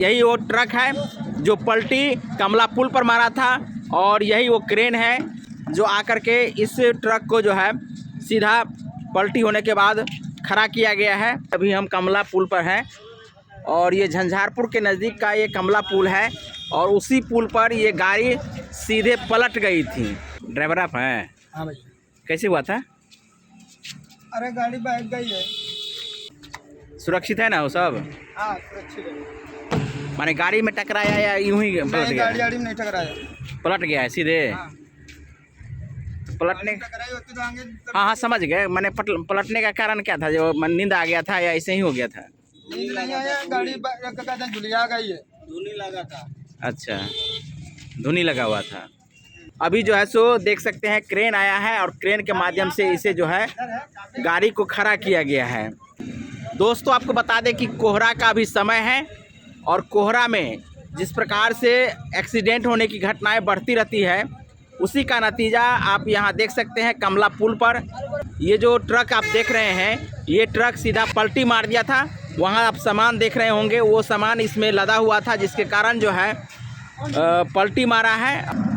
यही वो ट्रक है जो पलटी कमला पुल पर मारा था और यही वो क्रेन है जो आकर के इस ट्रक को जो है सीधा पलटी होने के बाद खड़ा किया गया है। अभी हम कमला पुल पर हैं और ये झंझारपुर के नज़दीक का ये कमला पुल है और उसी पुल पर ये गाड़ी सीधे पलट गई थी। ड्राइवर आप हैं? हाँ भाई। कैसे हुआ था? अरे गाड़ी बैठ गई है। सुरक्षित है ना वो सब? हाँ सुरक्षित है। माने गाड़ी में टकराया या यूं ही पलट नहीं, गया? गाड़ी में नहीं टकराया। पलट गया है सीधे? हाँ। पलटने टकराई होती तो आगे। हाँ समझ गए। मैंने पलटने का कारण क्या था? जो नींद आ गया था या ऐसे ही हो गया था? नींद नहीं आया, गाड़ी झुलिया गई है। धुनी लगा था। अच्छा, धुनी लगा हुआ था। अभी जो है सो देख सकते हैं क्रेन आया है और क्रेन के माध्यम से इसे जो है गाड़ी को खड़ा किया गया है। दोस्तों आपको बता दें कि कोहरा का भी समय है और कोहरा में जिस प्रकार से एक्सीडेंट होने की घटनाएं बढ़ती रहती है उसी का नतीजा आप यहां देख सकते हैं कमला पुल पर। ये जो ट्रक आप देख रहे हैं ये ट्रक सीधा पलटी मार दिया था। वहां आप सामान देख रहे होंगे, वो सामान इसमें लदा हुआ था जिसके कारण जो है पलटी मारा है।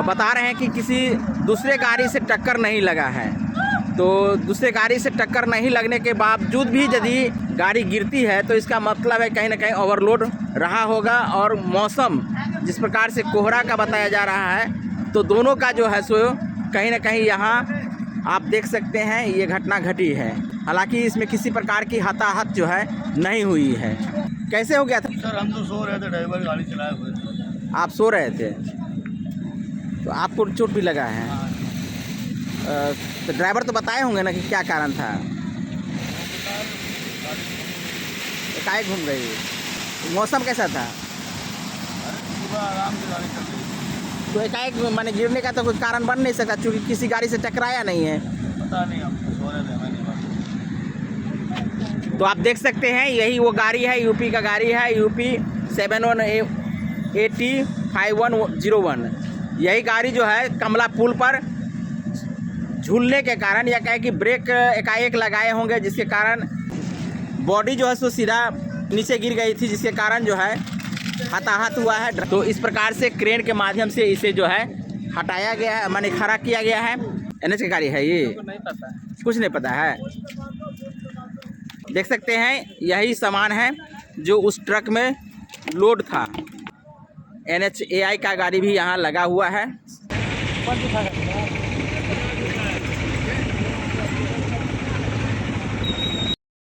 बता रहे हैं कि किसी दूसरे गाड़ी से टक्कर नहीं लगा है। तो दूसरे गाड़ी से टक्कर नहीं लगने के बावजूद भी यदि गाड़ी गिरती है तो इसका मतलब है कहीं ना कहीं ओवरलोड रहा होगा। और मौसम जिस प्रकार से कोहरा का बताया जा रहा है तो दोनों का जो है सो कहीं ना कहीं यहाँ आप देख सकते हैं ये घटना घटी है। हालांकि इसमें किसी प्रकार की हताहत जो है नहीं हुई है। कैसे हो गया था सर? हम तो सो रहे थे, ड्राइवर गाड़ी चलाए हुए थे। आप सो रहे थे तो आपको चोट भी लगा है? तो ड्राइवर तो बताए होंगे ना कि क्या कारण था? एकाएक घूम गई। मौसम कैसा था? सुबह आराम से गाड़ी चल रही। तो एकाएक माने गिरने का तो कोई कारण बन नहीं सकता क्योंकि किसी गाड़ी से टकराया नहीं है। पता नहीं, हम तो सो रहे थे। तो आप देख सकते हैं यही वो गाड़ी है, यूपी का गाड़ी है, यूपी 71AT5101। यही गाड़ी जो है कमला पुल पर झूलने के कारण या कहे कि ब्रेक एकाएक लगाए होंगे जिसके कारण बॉडी जो है सो सीधा नीचे गिर गई थी जिसके कारण जो है हताहत हुआ है। तो इस प्रकार से क्रेन के माध्यम से इसे जो है हटाया गया है, माने खड़ा किया गया है। NH की गाड़ी है ये? नहीं पता है। कुछ नहीं पता है। देख सकते हैं यही सामान है जो उस ट्रक में लोड था। NHAI का गाड़ी भी यहाँ लगा हुआ है।